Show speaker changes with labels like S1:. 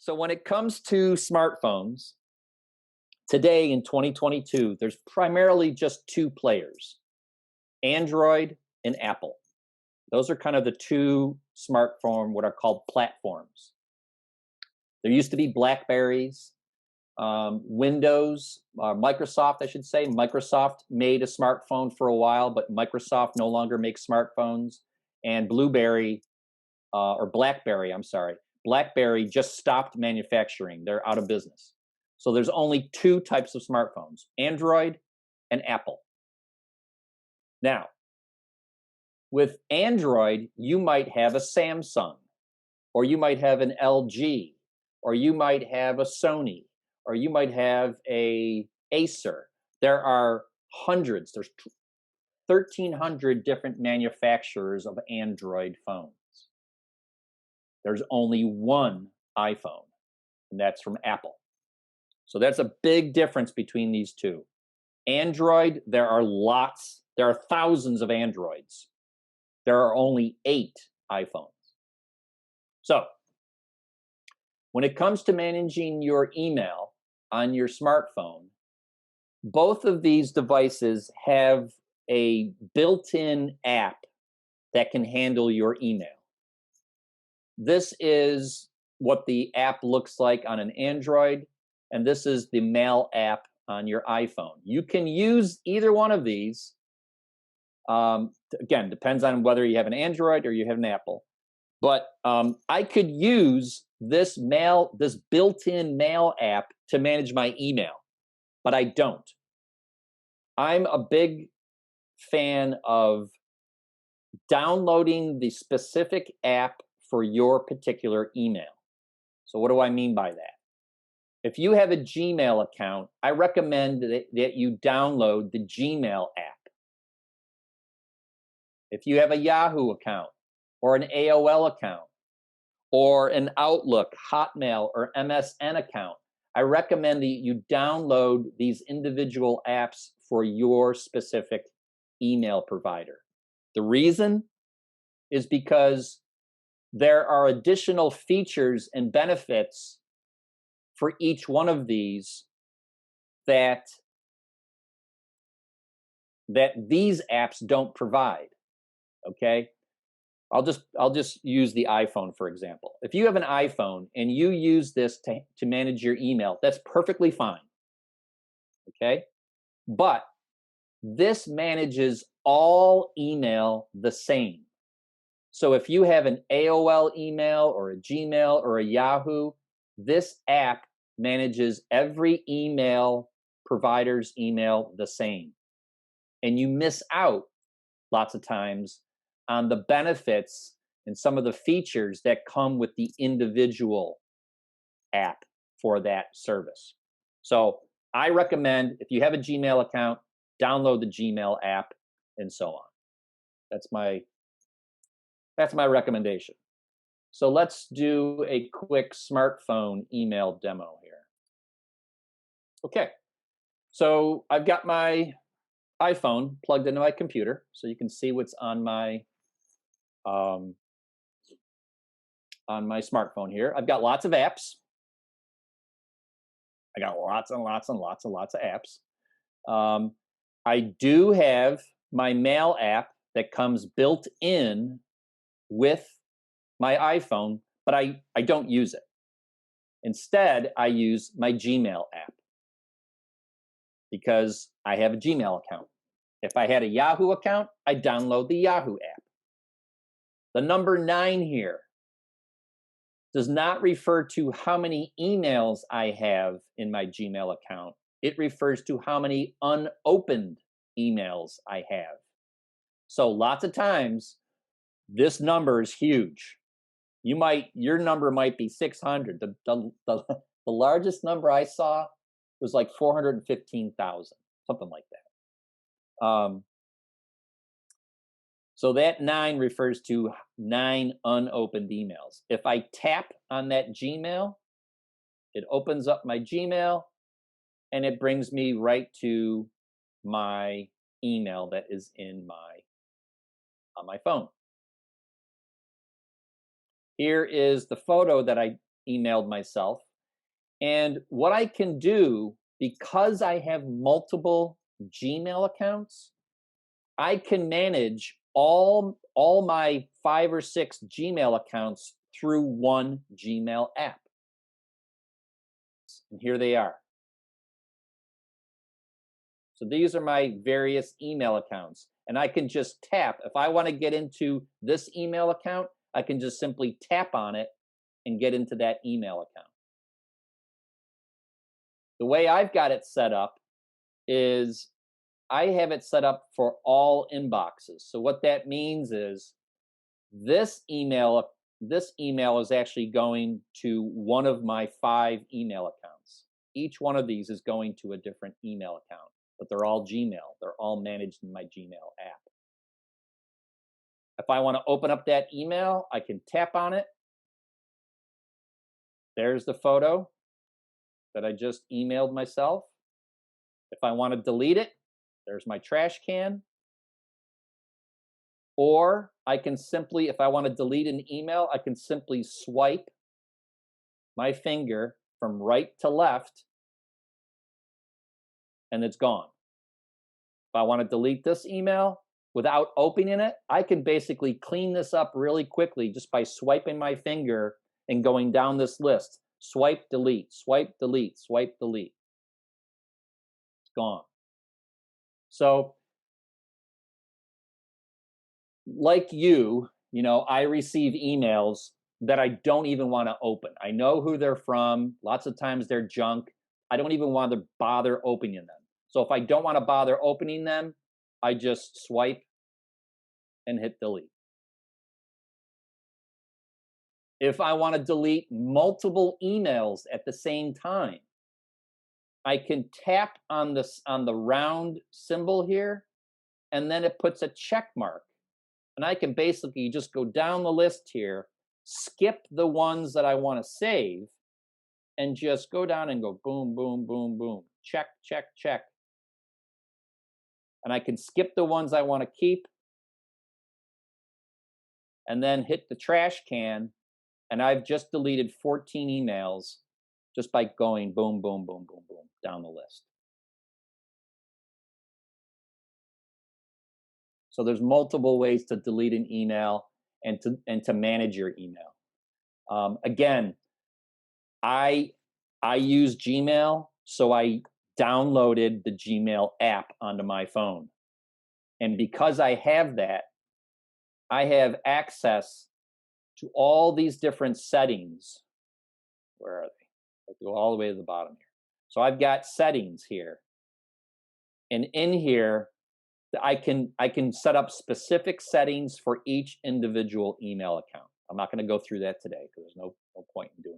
S1: So when it comes to smartphones, today in 2022, there's primarily just two players, Android and Apple. Those are kind of the two smartphone, what are called platforms. There used to be Blackberries, Windows, Microsoft, I should say. Microsoft made a smartphone for a while, but Microsoft no longer makes smartphones. And BlackBerry, I'm sorry. BlackBerry just stopped manufacturing. They're out of business. So there's only two types of smartphones, Android and Apple. Now, with Android, you might have a Samsung, or you might have an LG, or you might have a Sony, or you might have a Acer. There are hundreds, there's 1,300 different manufacturers of Android phones. There's only one iPhone, and that's from Apple. So that's a big difference between these two. Android, there are thousands of Androids. There are only 8 iPhones. So when it comes to managing your email on your smartphone, both of these devices have a built-in app that can handle your email. This is what the app looks like on an Android, and this is the Mail app on your iPhone. You can use either one of these. Again, depends on whether you have an Android or you have an Apple. But I could use this built-in Mail app to manage my email, but I don't. I'm a big fan of downloading the specific app for your particular email. So what do I mean by that? If you have a Gmail account, I recommend that you download the Gmail app. If you have a Yahoo account or an AOL account or an Outlook, Hotmail, or MSN account, I recommend that you download these individual apps for your specific email provider. The reason is because there are additional features and benefits for each one of these that these apps don't provide. Okay? I'll just use the iPhone for example. If you have an iPhone and you use this to manage your email, that's perfectly fine. Okay? But this manages all email the same. So if you have an AOL email or a Gmail or a Yahoo, this app manages every email provider's email the same. And you miss out lots of times on the benefits and some of the features that come with the individual app for that service. So I recommend if you have a Gmail account, download the Gmail app and so on. That's my recommendation. So let's do a quick smartphone email demo here. Okay, so I've got my iPhone plugged into my computer, so you can see what's on my smartphone here. I've got lots of apps. I got lots and lots and lots and lots of apps. I do have my Mail app that comes built in with my iPhone, but I don't use it. Instead, I use my Gmail app because I have a Gmail account. If I had a Yahoo account, I'd download the Yahoo app. The number 9 here does not refer to how many emails I have in my Gmail account. It refers to how many unopened emails I have. So lots of times, this number is huge. Your number might be 600. The largest number I saw was like 415,000, something like that. So that 9 refers to 9 unopened emails. If I tap on that Gmail, it opens up my Gmail and it brings me right to my email that is on my phone. Here is the photo that I emailed myself. And what I can do, because I have multiple Gmail accounts, I can manage all my 5 or 6 Gmail accounts through one Gmail app. And here they are. So these are my various email accounts. And I can just tap. If I want to get into this email account, I can just simply tap on it and get into that email account. The way I've got it set up is I have it set up for all inboxes. So what that means is this email is actually going to one of my 5 email accounts. Each one of these is going to a different email account, but they're all Gmail. They're all managed in my Gmail app. If I want to open up that email, I can tap on it. There's the photo that I just emailed myself. If I want to delete it, there's my trash can. Or I can simply, if I want to delete an email, I can simply swipe my finger from right to left and it's gone. If I want to delete this email without opening it, I can basically clean this up really quickly just by swiping my finger and going down this list. Swipe, delete, swipe, delete, swipe, delete. It's gone. So, like you know, I receive emails that I don't even want to open. I know who they're from. Lots of times they're junk. I don't even want to bother opening them. So if I don't want to bother opening them, I just swipe and hit delete. If I want to delete multiple emails at the same time, I can tap on the round symbol here, and then it puts a check mark. And I can basically just go down the list here, skip the ones that I want to save, and just go down and go boom, boom, boom, boom, check, check, check. And I can skip the ones I want to keep, and then hit the trash can, and I've just deleted 14 emails just by going boom, boom, boom, boom, boom down the list. So there's multiple ways to delete an email and to manage your email. Again, I use Gmail, so I downloaded the Gmail app onto my phone. And because I have that, I have access to all these different settings. Where are they? I go all the way to the bottom here. So I've got settings here. And in here, I can set up specific settings for each individual email account. I'm not going to go through that today because there's no point in doing